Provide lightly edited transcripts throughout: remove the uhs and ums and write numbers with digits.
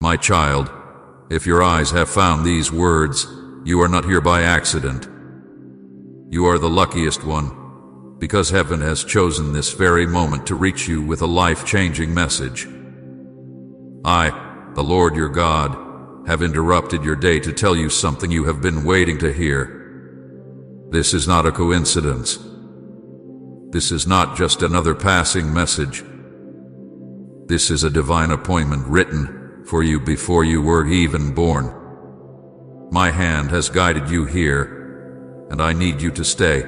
My child, if your eyes have found these words, you are not here by accident. You are the luckiest one, because heaven has chosen this very moment to reach you with a life-changing message. I, the Lord your God, have interrupted your day to tell you something you have been waiting to hear. This is not a coincidence. This is not just another passing message. This is a divine appointment written for you before you were even born. My hand has guided you here, and I need you to stay,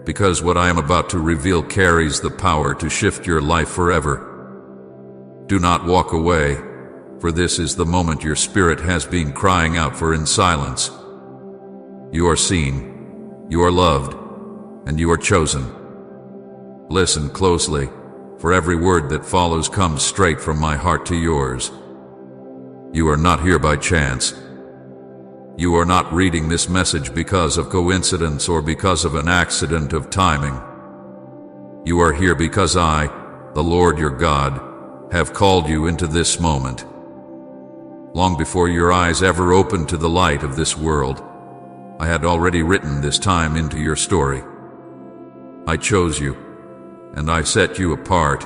because what I am about to reveal carries the power to shift your life forever. Do not walk away, for this is the moment your spirit has been crying out for in silence. You are seen, you are loved, and you are chosen. Listen closely, for every word that follows comes straight from my heart to yours. You are not here by chance. You are not reading this message because of coincidence or because of an accident of timing. You are here because I, the Lord your God, have called you into this moment. Long before your eyes ever opened to the light of this world, I had already written this time into your story. I chose you, and I set you apart,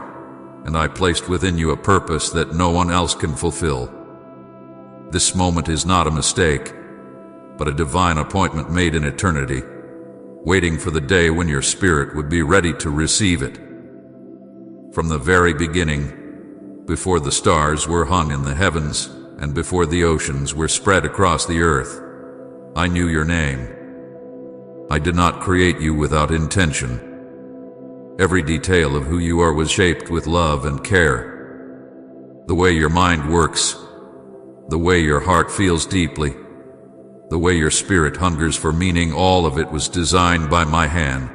and I placed within you a purpose that no one else can fulfill. This moment is not a mistake, but a divine appointment made in eternity, waiting for the day when your spirit would be ready to receive it. From the very beginning, before the stars were hung in the heavens, and before the oceans were spread across the earth, I knew your name. I did not create you without intention. Every detail of who you are was shaped with love and care. The way your mind works, the way your heart feels deeply, the way your spirit hungers for meaning, all of it was designed by my hand.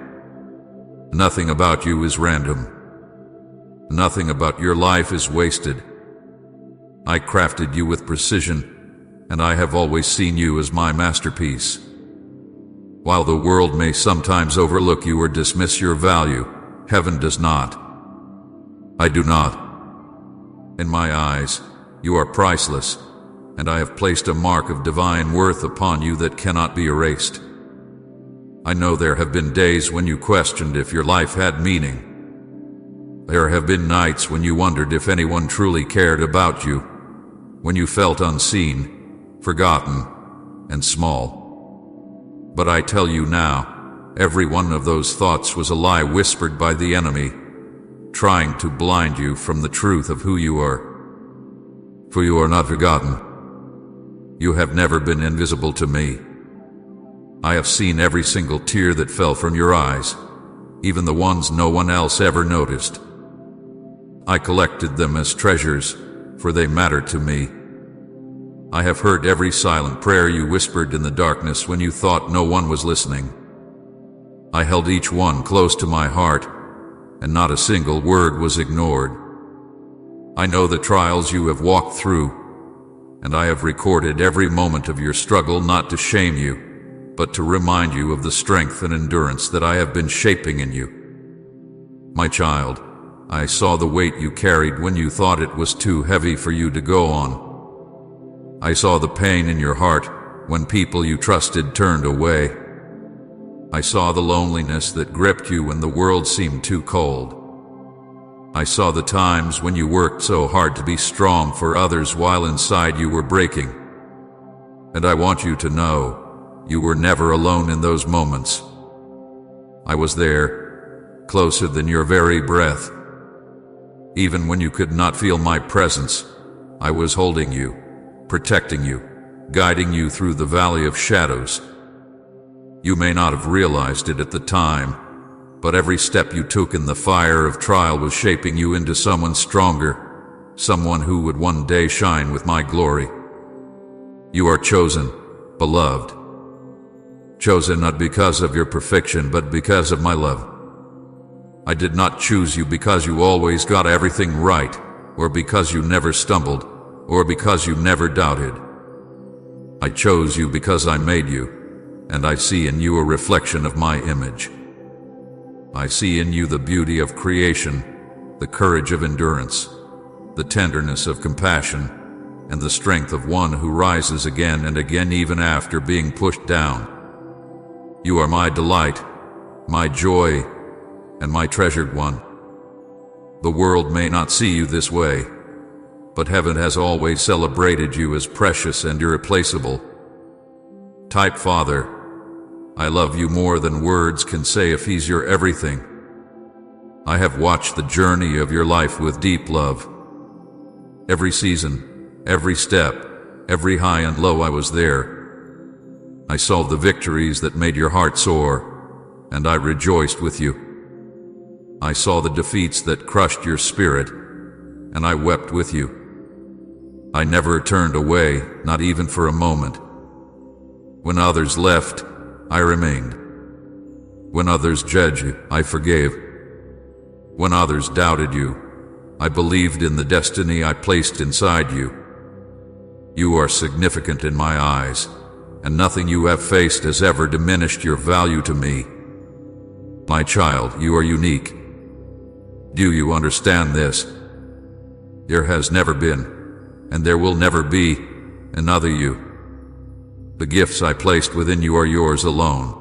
Nothing about you is random. Nothing about your life is wasted. I crafted you with precision, and I have always seen you as my masterpiece. While the world may sometimes overlook you or dismiss your value, heaven does not. I do not. In my eyes, you are priceless, and I have placed a mark of divine worth upon you that cannot be erased. I know there have been days when you questioned if your life had meaning. There have been nights when you wondered if anyone truly cared about you, when you felt unseen, forgotten, and small. But I tell you now, every one of those thoughts was a lie whispered by the enemy, trying to blind you from the truth of who you are. For you are not forgotten. You have never been invisible to me. I have seen every single tear that fell from your eyes, even the ones no one else ever noticed. I collected them as treasures, for they matter to me. I have heard every silent prayer you whispered in the darkness when you thought no one was listening. I held each one close to my heart, and not a single word was ignored. I know the trials you have walked through, and I have recorded every moment of your struggle, not to shame you, but to remind you of the strength and endurance that I have been shaping in you. My child, I saw the weight you carried when you thought it was too heavy for you to go on. I saw the pain in your heart when people you trusted turned away. I saw the loneliness that gripped you when the world seemed too cold. I saw the times when you worked so hard to be strong for others while inside you were breaking. And I want you to know, you were never alone in those moments. I was there, closer than your very breath. Even when you could not feel my presence, I was holding you, protecting you, guiding you through the valley of shadows. You may not have realized it at the time, but every step you took in the fire of trial was shaping you into someone stronger, someone who would one day shine with my glory. You are chosen, beloved. Chosen not because of your perfection, but because of my love. I did not choose you because you always got everything right, or because you never stumbled, or because you never doubted. I chose you because I made you, and I see in you a reflection of my image. I see in you the beauty of creation, the courage of endurance, the tenderness of compassion, and the strength of one who rises again and again even after being pushed down. You are my delight, my joy, and my treasured one. The world may not see you this way, but heaven has always celebrated you as precious and irreplaceable. Type Father, I love you more than words can say if he's your everything. I have watched the journey of your life with deep love. Every season, every step, every high and low I was there. I saw the victories that made your heart soar, and I rejoiced with you. I saw the defeats that crushed your spirit, and I wept with you. I never turned away, not even for a moment. When others left, I remained. When others judged you, I forgave. When others doubted you, I believed in the destiny I placed inside you. You are significant in my eyes, and nothing you have faced has ever diminished your value to me. My child, you are unique. Do you understand this? There has never been, and there will never be, another you. The gifts I placed within you are yours alone.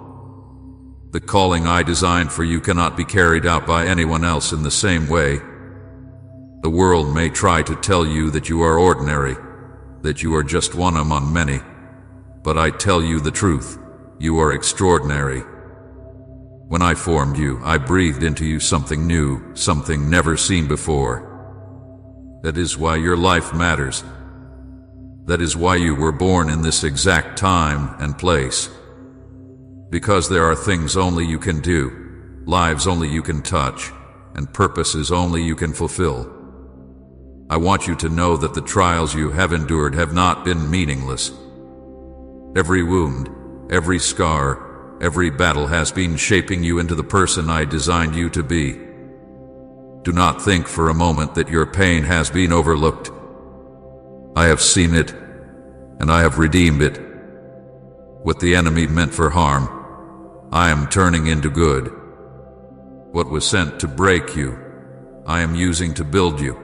The calling I designed for you cannot be carried out by anyone else in the same way. The world may try to tell you that you are ordinary, that you are just one among many, but I tell you the truth, you are extraordinary. When I formed you, I breathed into you something new, something never seen before. That is why your life matters. That is why you were born in this exact time and place. Because there are things only you can do, lives only you can touch, and purposes only you can fulfill. I want you to know that the trials you have endured have not been meaningless. Every wound, every scar, every battle has been shaping you into the person I designed you to be. Do not think for a moment that your pain has been overlooked. I have seen it, and I have redeemed it. What the enemy meant for harm, I am turning into good. What was sent to break you, I am using to build you.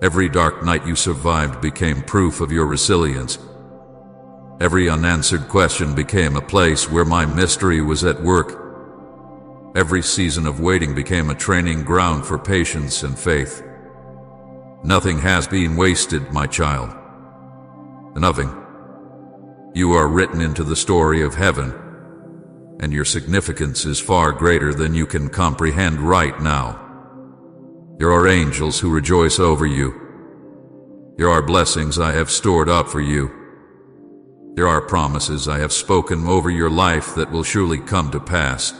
Every dark night you survived became proof of your resilience. Every unanswered question became a place where my mystery was at work. Every season of waiting became a training ground for patience and faith. Nothing has been wasted, my child. Nothing. You are written into the story of heaven, and your significance is far greater than you can comprehend right now. There are angels who rejoice over you. There are blessings I have stored up for you. There are promises I have spoken over your life that will surely come to pass.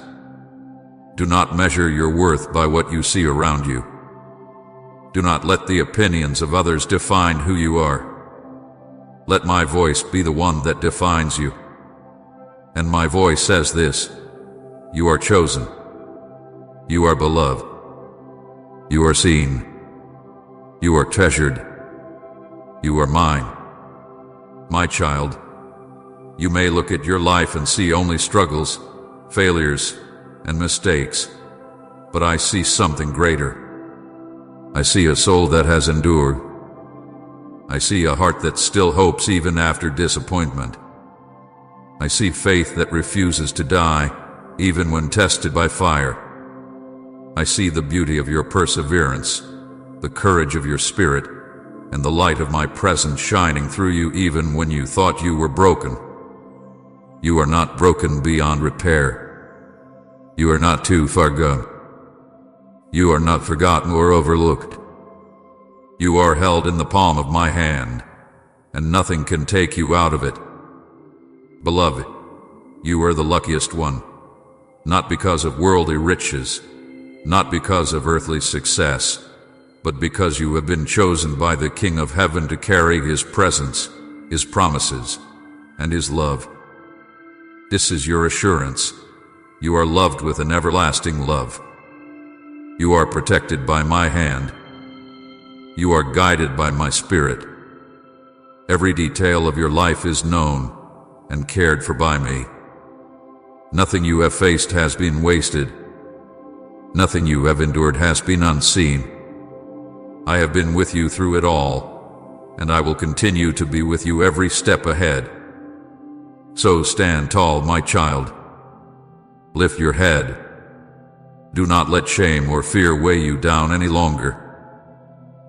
Do not measure your worth by what you see around you. Do not let the opinions of others define who you are. Let my voice be the one that defines you. And my voice says this: you are chosen. You are beloved. You are seen. You are treasured. You are mine. My child, you may look at your life and see only struggles, failures, and mistakes, but I see something greater. I see a soul that has endured. I see a heart that still hopes even after disappointment. I see faith that refuses to die, even when tested by fire. I see the beauty of your perseverance, the courage of your spirit, and the light of my presence shining through you even when you thought you were broken. You are not broken beyond repair. You are not too far gone. You are not forgotten or overlooked. You are held in the palm of my hand, and nothing can take you out of it. Beloved, you are the luckiest one, not because of worldly riches, not because of earthly success, but because you have been chosen by the King of Heaven to carry His presence, His promises, and His love. This is your assurance. You are loved with an everlasting love. You are protected by my hand. You are guided by my spirit. Every detail of your life is known and cared for by me. Nothing you have faced has been wasted. Nothing you have endured has been unseen. I have been with you through it all, and I will continue to be with you every step ahead. So stand tall, my child. Lift your head. Do not let shame or fear weigh you down any longer.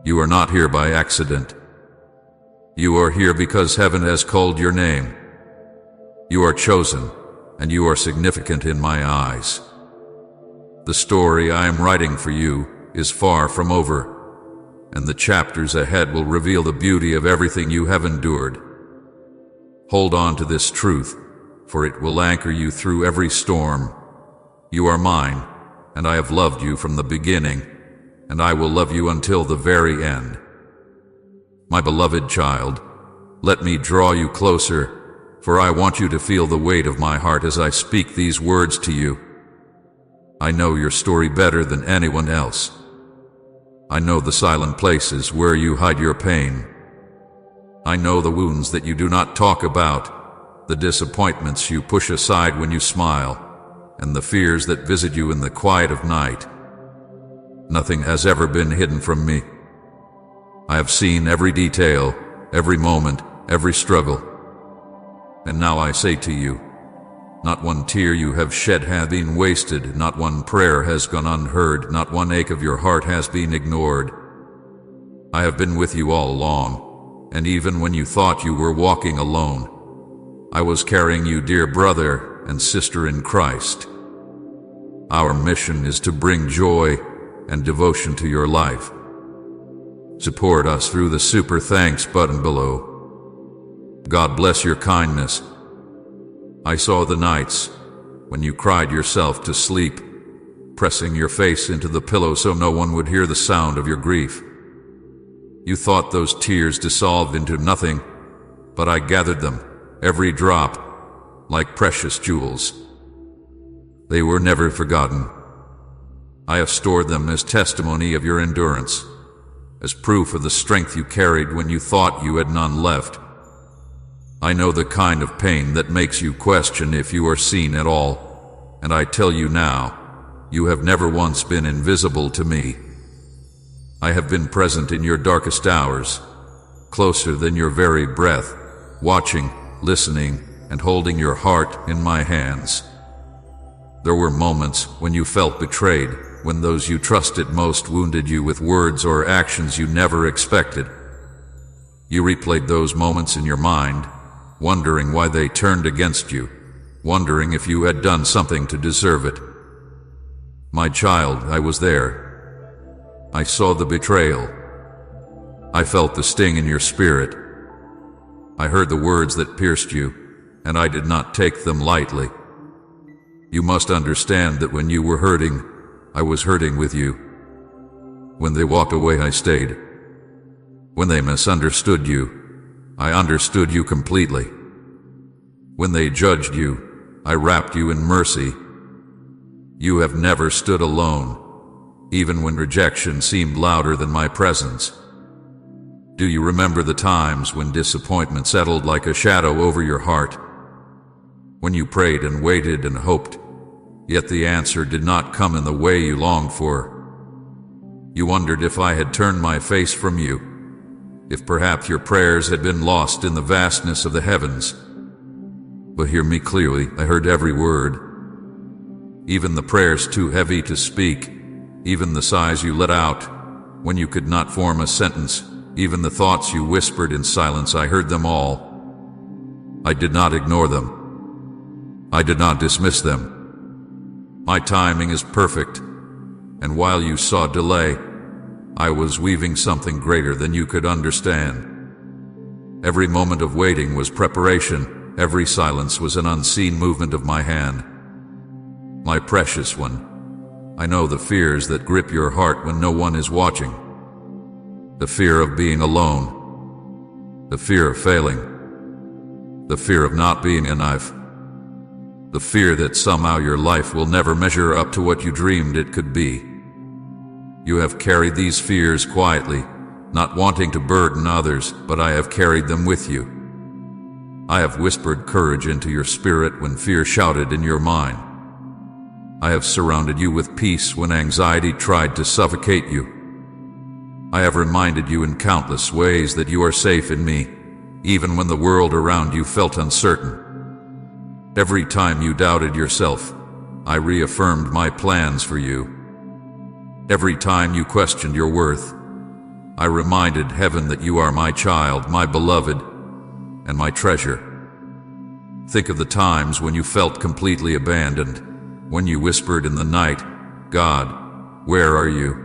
You are not here by accident. You are here because heaven has called your name. You are chosen, and you are significant in my eyes. The story I am writing for you is far from over, and the chapters ahead will reveal the beauty of everything you have endured. Hold on to this truth, for it will anchor you through every storm. You are mine, and I have loved you from the beginning, and I will love you until the very end. My beloved child, let me draw you closer, for I want you to feel the weight of my heart as I speak these words to you. I know your story better than anyone else. I know the silent places where you hide your pain. I know the wounds that you do not talk about, the disappointments you push aside when you smile, and the fears that visit you in the quiet of night. Nothing has ever been hidden from me. I have seen every detail, every moment, every struggle. And now I say to you, not one tear you have shed has been wasted, not one prayer has gone unheard, not one ache of your heart has been ignored. I have been with you all along, and even when you thought you were walking alone, I was carrying you, dear brother and sister in Christ. Our mission is to bring joy and devotion to your life. Support us through the super thanks button below. God bless your kindness. I saw the nights when you cried yourself to sleep, pressing your face into the pillow so no one would hear the sound of your grief. You thought those tears dissolved into nothing, but I gathered them, every drop, like precious jewels. They were never forgotten. I have stored them as testimony of your endurance, as proof of the strength you carried when you thought you had none left. I know the kind of pain that makes you question if you are seen at all, and I tell you now, you have never once been invisible to me. I have been present in your darkest hours, closer than your very breath, watching, listening, and holding your heart in my hands. There were moments when you felt betrayed, when those you trusted most wounded you with words or actions you never expected. You replayed those moments in your mind, wondering why they turned against you, wondering if you had done something to deserve it. My child, I was there. I saw the betrayal. I felt the sting in your spirit. I heard the words that pierced you, and I did not take them lightly. You must understand that when you were hurting, I was hurting with you. When they walked away, I stayed. When they misunderstood you, I understood you completely. When they judged you, I wrapped you in mercy. You have never stood alone, even when rejection seemed louder than my presence. Do you remember the times when disappointment settled like a shadow over your heart? When you prayed and waited and hoped, yet the answer did not come in the way you longed for. You wondered if I had turned my face from you, if perhaps your prayers had been lost in the vastness of the heavens. But hear me clearly, I heard every word. Even the prayers too heavy to speak, even the sighs you let out when you could not form a sentence, even the thoughts you whispered in silence, I heard them all. I did not ignore them. I did not dismiss them. My timing is perfect, and while you saw delay, I was weaving something greater than you could understand. Every moment of waiting was preparation. Every silence was an unseen movement of my hand. My precious one, I know the fears that grip your heart when no one is watching. The fear of being alone. The fear of failing. The fear of not being enough. The fear that somehow your life will never measure up to what you dreamed it could be. You have carried these fears quietly, not wanting to burden others, but I have carried them with you. I have whispered courage into your spirit when fear shouted in your mind. I have surrounded you with peace when anxiety tried to suffocate you. I have reminded you in countless ways that you are safe in me, even when the world around you felt uncertain. Every time you doubted yourself, I reaffirmed my plans for you. Every time you questioned your worth, I reminded heaven that you are my child, my beloved, and my treasure. Think of the times when you felt completely abandoned, when you whispered in the night, "God, where are you?"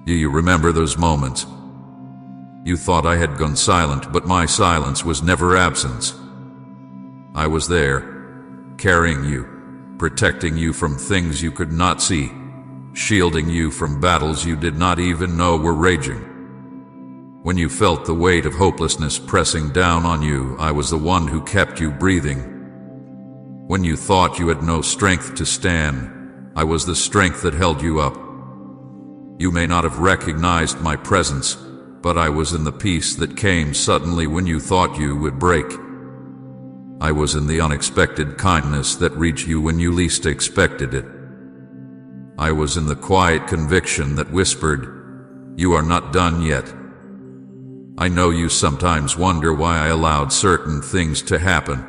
Do you remember those moments? You thought I had gone silent, but my silence was never absence. I was there, carrying you, protecting you from things you could not see, shielding you from battles you did not even know were raging. When you felt the weight of hopelessness pressing down on you, I was the one who kept you breathing. When you thought you had no strength to stand, I was the strength that held you up. You may not have recognized my presence, but I was in the peace that came suddenly when you thought you would break. I was in the unexpected kindness that reached you when you least expected it. I was in the quiet conviction that whispered, "You are not done yet." I know you sometimes wonder why I allowed certain things to happen.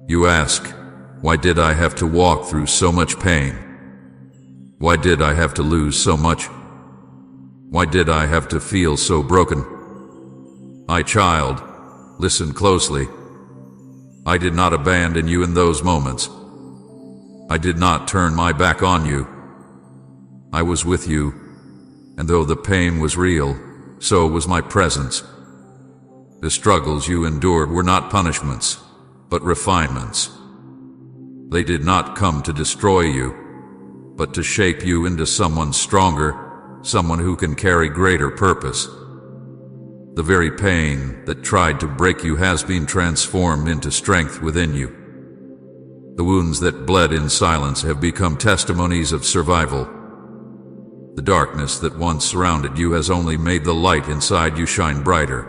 You ask, why did I have to walk through so much pain? Why did I have to lose so much? Why did I have to feel so broken? My child, listen closely. I did not abandon you in those moments. I did not turn my back on you. I was with you, and though the pain was real, so was my presence. The struggles you endured were not punishments, but refinements. They did not come to destroy you, but to shape you into someone stronger, someone who can carry greater purpose. The very pain that tried to break you has been transformed into strength within you. The wounds that bled in silence have become testimonies of survival. The darkness that once surrounded you has only made the light inside you shine brighter.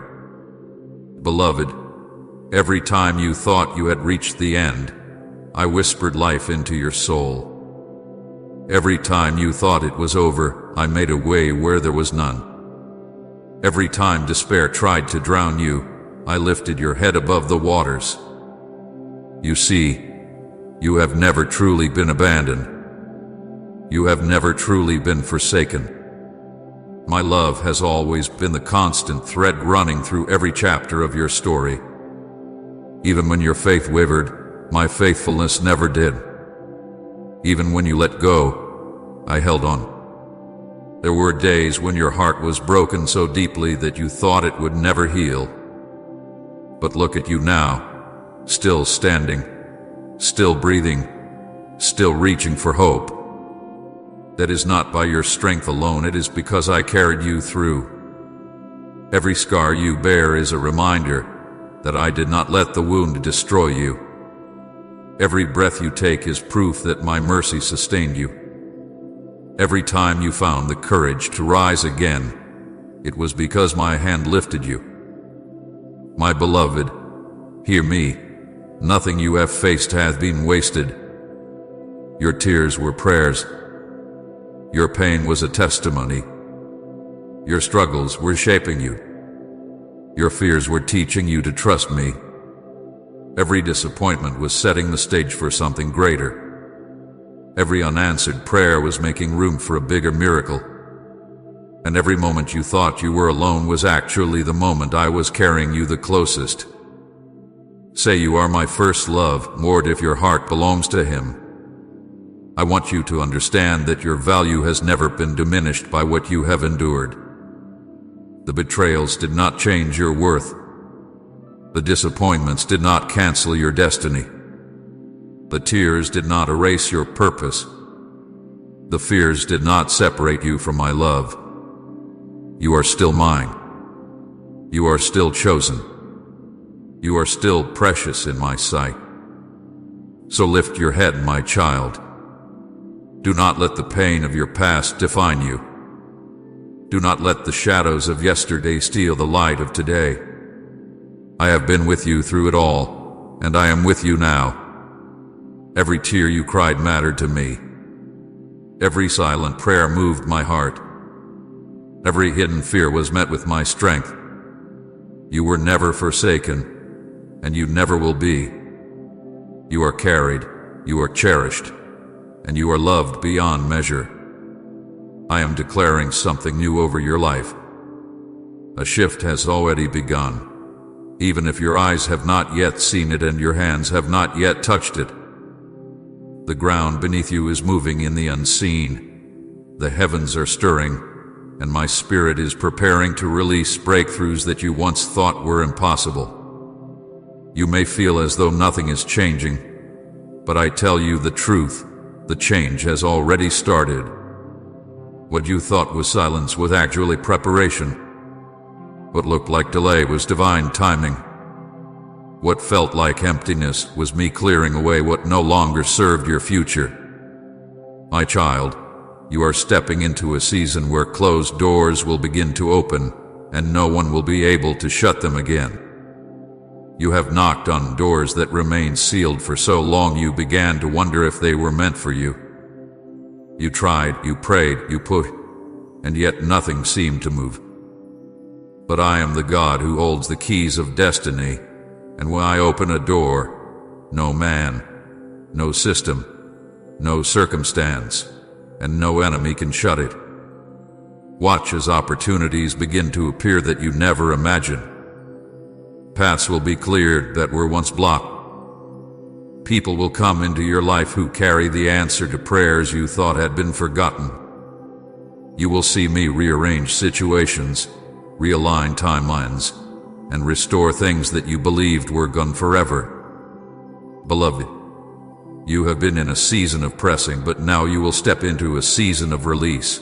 Beloved, every time you thought you had reached the end, I whispered life into your soul. Every time you thought it was over, I made a way where there was none. Every time despair tried to drown you, I lifted your head above the waters. You see, you have never truly been abandoned. You have never truly been forsaken. My love has always been the constant thread running through every chapter of your story. Even when your faith wavered, my faithfulness never did. Even when you let go, I held on. There were days when your heart was broken so deeply that you thought it would never heal. But look at you now, still standing, still breathing, still reaching for hope. That is not by your strength alone, it is because I carried you through. Every scar you bear is a reminder that I did not let the wound destroy you. Every breath you take is proof that my mercy sustained you. Every time you found the courage to rise again, it was because my hand lifted you. My beloved, hear me. Nothing you have faced hath been wasted. Your tears were prayers. Your pain was a testimony. Your struggles were shaping you. Your fears were teaching you to trust me. Every disappointment was setting the stage for something greater. Every unanswered prayer was making room for a bigger miracle. And every moment you thought you were alone was actually the moment I was carrying you the closest. Say you are my first love, Lord, if your heart belongs to Him. I want you to understand that your value has never been diminished by what you have endured. The betrayals did not change your worth. The disappointments did not cancel your destiny. The tears did not erase your purpose. The fears did not separate you from my love. You are still mine. You are still chosen. You are still precious in my sight. So lift your head, my child. Do not let the pain of your past define you. Do not let the shadows of yesterday steal the light of today. I have been with you through it all, and I am with you now. Every tear you cried mattered to me. Every silent prayer moved my heart. Every hidden fear was met with my strength. You were never forsaken, and you never will be. You are carried, you are cherished, and you are loved beyond measure. I am declaring something new over your life. A shift has already begun, even if your eyes have not yet seen it and your hands have not yet touched it. The ground beneath you is moving in the unseen. The heavens are stirring, and my spirit is preparing to release breakthroughs that you once thought were impossible. You may feel as though nothing is changing, but I tell you the truth, the change has already started. What you thought was silence was actually preparation. What looked like delay was divine timing. What felt like emptiness was me clearing away what no longer served your future. My child, you are stepping into a season where closed doors will begin to open, and no one will be able to shut them again. You have knocked on doors that remained sealed for so long you began to wonder if they were meant for you. You tried, you prayed, you pushed, and yet nothing seemed to move. But I am the God who holds the keys of destiny, and when I open a door, no man, no system, no circumstance, and no enemy can shut it. Watch as opportunities begin to appear that you never imagined. Paths will be cleared that were once blocked. People will come into your life who carry the answer to prayers you thought had been forgotten. You will see me rearrange situations, realign timelines, and restore things that you believed were gone forever. Beloved, you have been in a season of pressing, but now you will step into a season of release.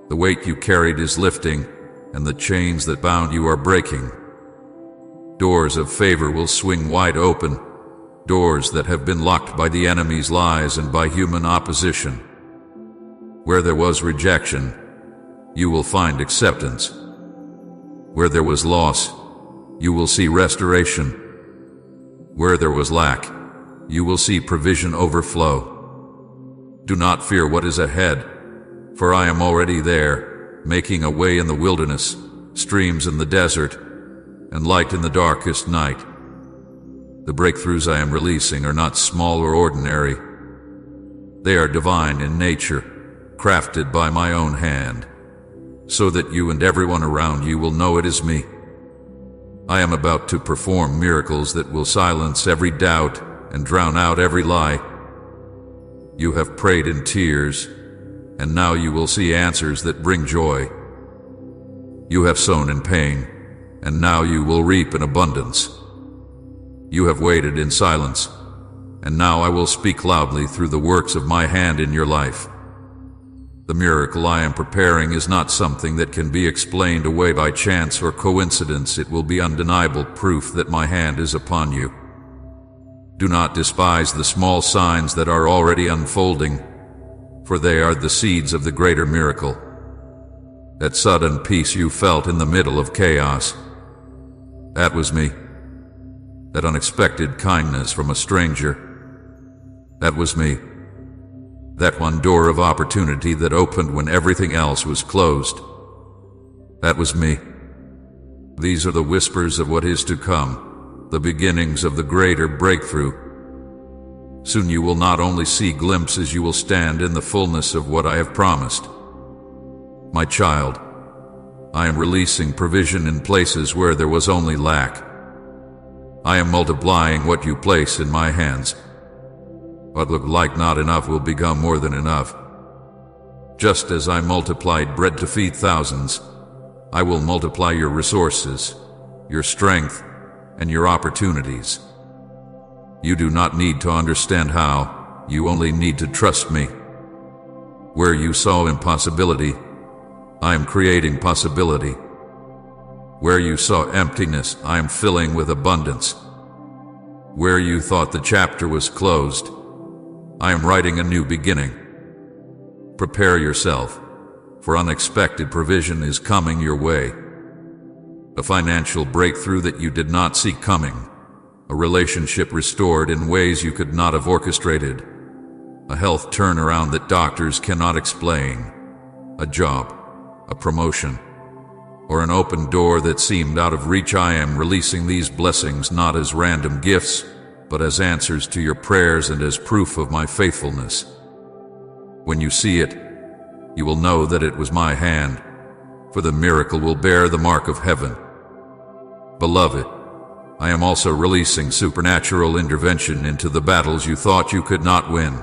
The weight you carried is lifting, and the chains that bound you are breaking. Doors of favor will swing wide open, doors that have been locked by the enemy's lies and by human opposition. Where there was rejection, you will find acceptance. Where there was loss, you will see restoration. Where there was lack, you will see provision overflow. Do not fear what is ahead, for I am already there, making a way in the wilderness, streams in the desert, and light in the darkest night. The breakthroughs I am releasing are not small or ordinary. They are divine in nature, crafted by my own hand, so that you and everyone around you will know it is me. I am about to perform miracles that will silence every doubt and drown out every lie. You have prayed in tears, and now you will see answers that bring joy. You have sown in pain, and now you will reap in abundance. You have waited in silence, and now I will speak loudly through the works of my hand in your life. The miracle I am preparing is not something that can be explained away by chance or coincidence. It will be undeniable proof that my hand is upon you. Do not despise the small signs that are already unfolding, for they are the seeds of the greater miracle. That sudden peace you felt in the middle of chaos, that was me. That unexpected kindness from a stranger, that was me. That one door of opportunity that opened when everything else was closed, that was me. These are the whispers of what is to come, the beginnings of the greater breakthrough. Soon you will not only see glimpses, you will stand in the fullness of what I have promised. My child, I am releasing provision in places where there was only lack. I am multiplying what you place in my hands. What looked like not enough will become more than enough. Just as I multiplied bread to feed thousands, I will multiply your resources, your strength, and your opportunities. You do not need to understand how, you only need to trust me. Where you saw impossibility, I am creating possibility. Where you saw emptiness, I am filling with abundance. Where you thought the chapter was closed, I am writing a new beginning. Prepare yourself, for unexpected provision is coming your way. A financial breakthrough that you did not see coming. A relationship restored in ways you could not have orchestrated. A health turnaround that doctors cannot explain. A job, a promotion, or an open door that seemed out of reach. I am releasing these blessings not as random gifts, but as answers to your prayers and as proof of my faithfulness. When you see it, you will know that it was my hand, for the miracle will bear the mark of heaven. Beloved, I am also releasing supernatural intervention into the battles you thought you could not win.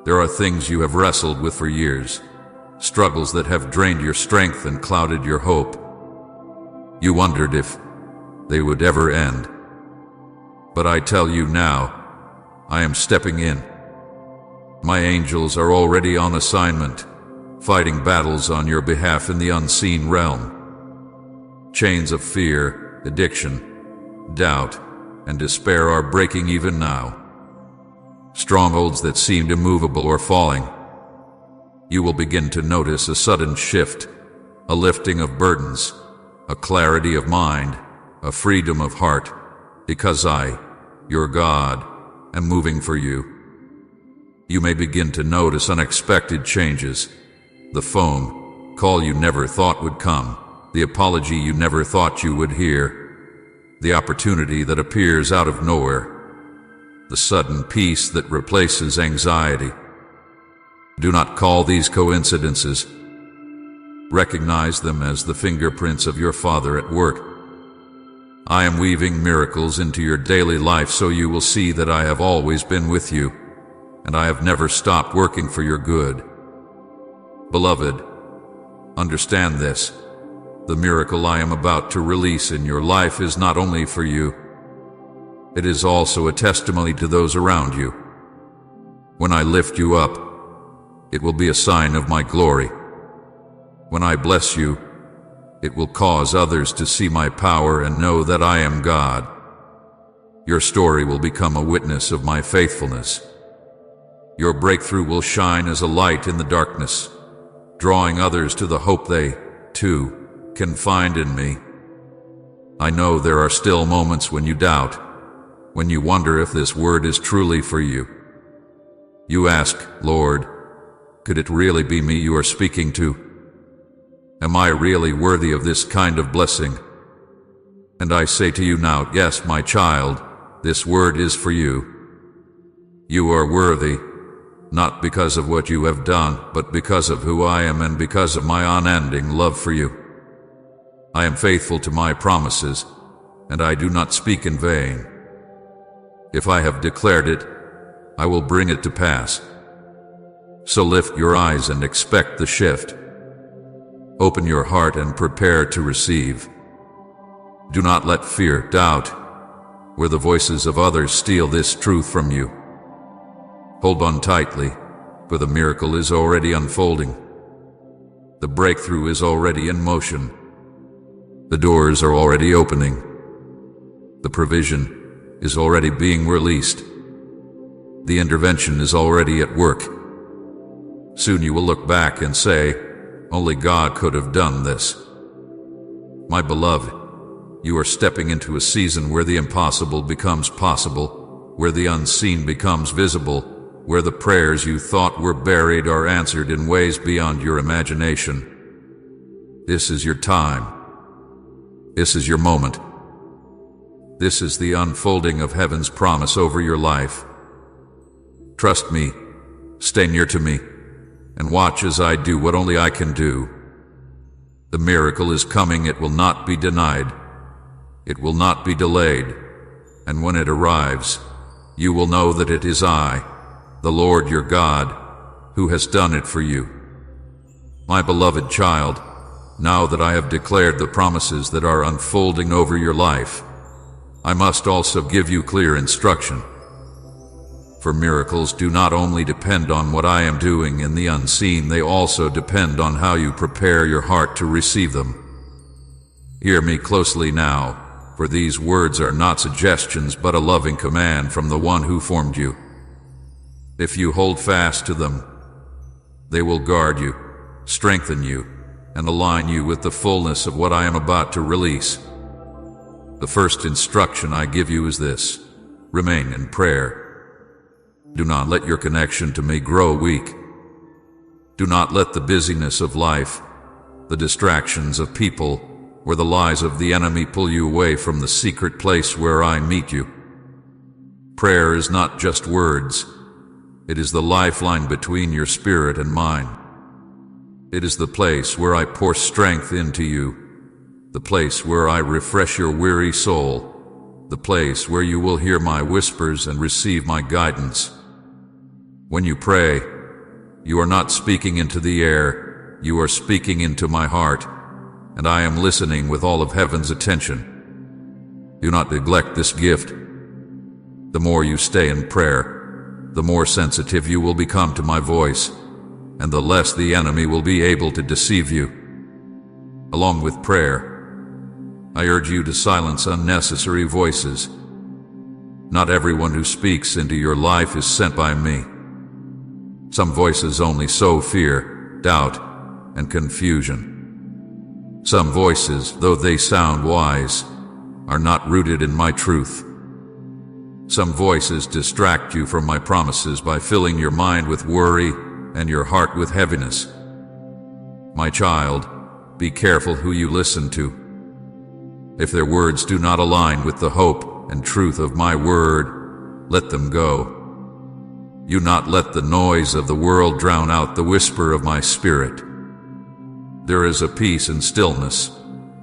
There are things you have wrestled with for years, struggles that have drained your strength and clouded your hope. You wondered if they would ever end. But I tell you now, I am stepping in. My angels are already on assignment, fighting battles on your behalf in the unseen realm. Chains of fear, addiction, doubt, and despair are breaking even now. Strongholds that seemed immovable are falling. You will begin to notice a sudden shift, a lifting of burdens, a clarity of mind, a freedom of heart, because I, your God, am moving for you. You may begin to notice unexpected changes. The phone call you never thought would come, the apology you never thought you would hear, the opportunity that appears out of nowhere, the sudden peace that replaces anxiety. Do not call these coincidences. Recognize them as the fingerprints of your Father at work. I am weaving miracles into your daily life so you will see that I have always been with you, and I have never stopped working for your good. Beloved, understand this. The miracle I am about to release in your life is not only for you, it is also a testimony to those around you. When I lift you up, it will be a sign of my glory. When I bless you, it will cause others to see my power and know that I am God. Your story will become a witness of my faithfulness. Your breakthrough will shine as a light in the darkness, drawing others to the hope they, too, can find in me. I know there are still moments when you doubt, when you wonder if this word is truly for you. You ask, Lord, could it really be me you are speaking to? Am I really worthy of this kind of blessing? And I say to you now, yes, my child, this word is for you. You are worthy, not because of what you have done, but because of who I am and because of my unending love for you. I am faithful to my promises, and I do not speak in vain. If I have declared it, I will bring it to pass. So lift your eyes and expect the shift. Open your heart and prepare to receive. Do not let fear, doubt, or the voices of others steal this truth from you. Hold on tightly, for the miracle is already unfolding. The breakthrough is already in motion. The doors are already opening. The provision is already being released. The intervention is already at work. Soon you will look back and say, only God could have done this. My beloved, you are stepping into a season where the impossible becomes possible, where the unseen becomes visible, where the prayers you thought were buried are answered in ways beyond your imagination. This is your time. This is your moment. This is the unfolding of heaven's promise over your life. Trust me, stay near to me, and watch as I do what only I can do. The miracle is coming. It will not be denied. It will not be delayed. And when it arrives, you will know that it is I, the Lord your God, who has done it for you. My beloved child, now that I have declared the promises that are unfolding over your life, I must also give you clear instruction. For miracles do not only depend on what I am doing in the unseen, they also depend on how you prepare your heart to receive them. Hear me closely now, for these words are not suggestions but a loving command from the one who formed you. If you hold fast to them, they will guard you, strengthen you, and align you with the fullness of what I am about to release. The first instruction I give you is this: remain in prayer. Do not let your connection to me grow weak. Do not let the busyness of life, the distractions of people, or the lies of the enemy pull you away from the secret place where I meet you. Prayer is not just words. It is the lifeline between your spirit and mine. It is the place where I pour strength into you, the place where I refresh your weary soul, the place where you will hear my whispers and receive my guidance. When you pray, you are not speaking into the air, you are speaking into my heart, and I am listening with all of heaven's attention. Do not neglect this gift. The more you stay in prayer, the more sensitive you will become to my voice, and the less the enemy will be able to deceive you. Along with prayer, I urge you to silence unnecessary voices. Not everyone who speaks into your life is sent by me. Some voices only sow fear, doubt, and confusion. Some voices, though they sound wise, are not rooted in my truth. Some voices distract you from my promises by filling your mind with worry and your heart with heaviness. My child, be careful who you listen to. If their words do not align with the hope and truth of my word, let them go. Do not let the noise of the world drown out the whisper of my spirit. There is a peace and stillness,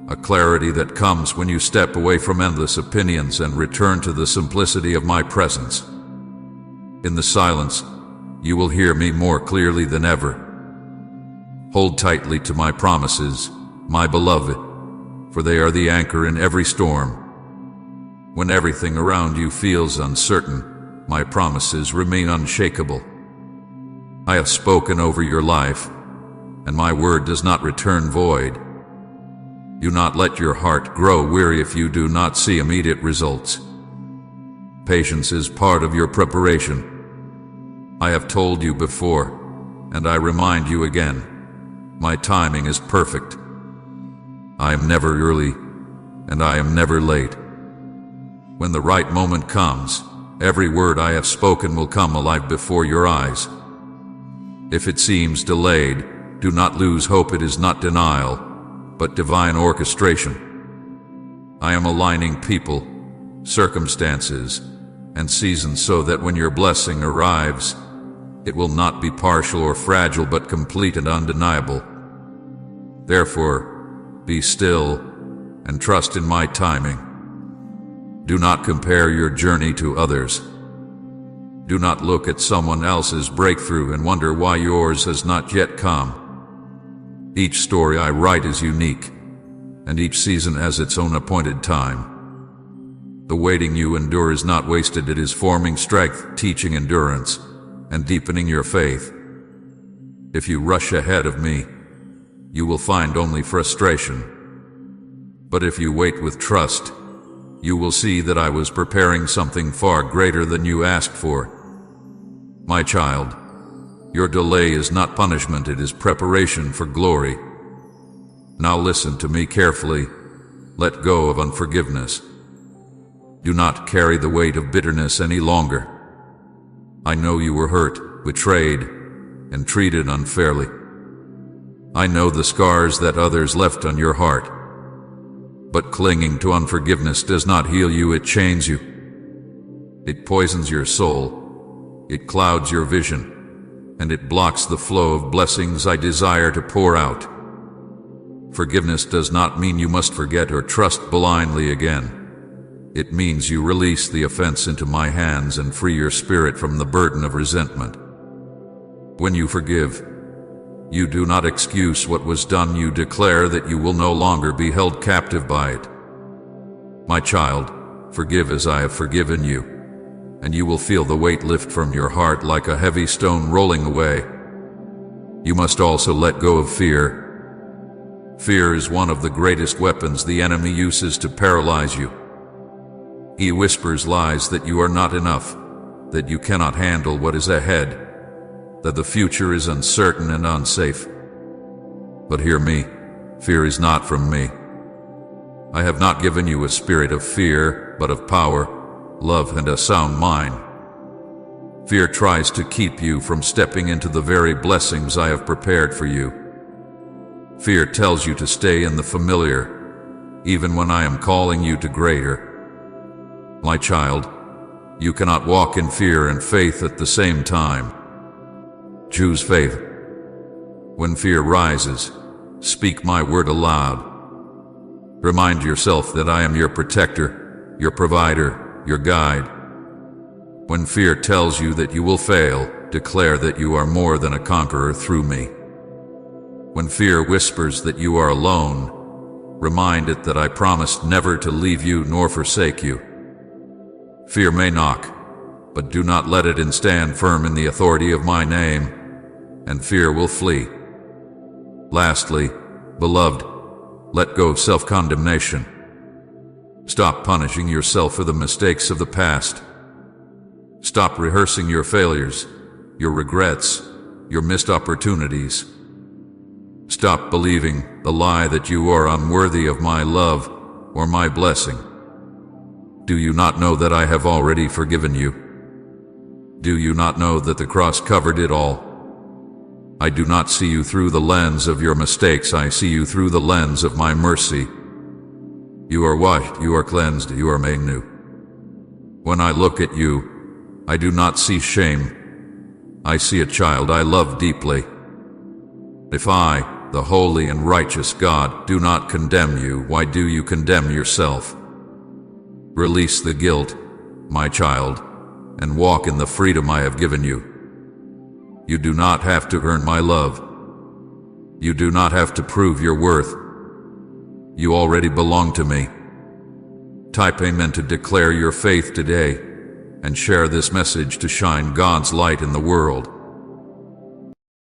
a clarity that comes when you step away from endless opinions and return to the simplicity of my presence. In the silence, you will hear me more clearly than ever. Hold tightly to my promises, my beloved, for they are the anchor in every storm. When everything around you feels uncertain, my promises remain unshakable. I have spoken over your life, and my word does not return void. Do not let your heart grow weary if you do not see immediate results. Patience is part of your preparation. I have told you before, and I remind you again, my timing is perfect. I am never early, and I am never late. When the right moment comes, every word I have spoken will come alive before your eyes. If it seems delayed, do not lose hope. It is not denial, but divine orchestration. I am aligning people, circumstances, and seasons so that when your blessing arrives, it will not be partial or fragile, but complete and undeniable. Therefore, be still and trust in my timing. Do not compare your journey to others. Do not look at someone else's breakthrough and wonder why yours has not yet come. Each story I write is unique, and each season has its own appointed time. The waiting you endure is not wasted. It is forming strength, teaching endurance, and deepening your faith. If you rush ahead of me, you will find only frustration. But if you wait with trust, you will see that I was preparing something far greater than you asked for. My child, your delay is not punishment, it is preparation for glory. Now listen to me carefully. Let go of unforgiveness. Do not carry the weight of bitterness any longer. I know you were hurt, betrayed, and treated unfairly. I know the scars that others left on your heart. But clinging to unforgiveness does not heal you, it chains you. It poisons your soul, it clouds your vision, and it blocks the flow of blessings I desire to pour out. Forgiveness does not mean you must forget or trust blindly again. It means you release the offense into my hands and free your spirit from the burden of resentment. When you forgive, you do not excuse what was done, you declare that you will no longer be held captive by it. My child, forgive as I have forgiven you, and you will feel the weight lift from your heart like a heavy stone rolling away. You must also let go of fear. Fear is one of the greatest weapons the enemy uses to paralyze you. He whispers lies that you are not enough, that you cannot handle what is ahead, that the future is uncertain and unsafe. But hear me, fear is not from me. I have not given you a spirit of fear, but of power, love, and a sound mind. Fear tries to keep you from stepping into the very blessings I have prepared for you. Fear tells you to stay in the familiar, even when I am calling you to greater. My child, you cannot walk in fear and faith at the same time. Choose faith. When fear rises, speak my word aloud. Remind yourself that I am your protector, your provider, your guide. When fear tells you that you will fail, declare that you are more than a conqueror through me. When fear whispers that you are alone, remind it that I promised never to leave you nor forsake you. Fear may knock, but do not let it stand firm in the authority of my name, and fear will flee. Lastly, beloved, let go of self-condemnation. Stop punishing yourself for the mistakes of the past. Stop rehearsing your failures, your regrets, your missed opportunities. Stop believing the lie that you are unworthy of my love or my blessing. Do you not know that I have already forgiven you? Do you not know that the cross covered it all? I do not see you through the lens of your mistakes, I see you through the lens of my mercy. You are washed, you are cleansed, you are made new. When I look at you, I do not see shame. I see a child I love deeply. If I, the holy and righteous God, do not condemn you, why do you condemn yourself? Release the guilt, my child, and walk in the freedom I have given you. You do not have to earn my love. You do not have to prove your worth. You already belong to me. Type Amen to declare your faith today, and share this message to shine God's light in the world.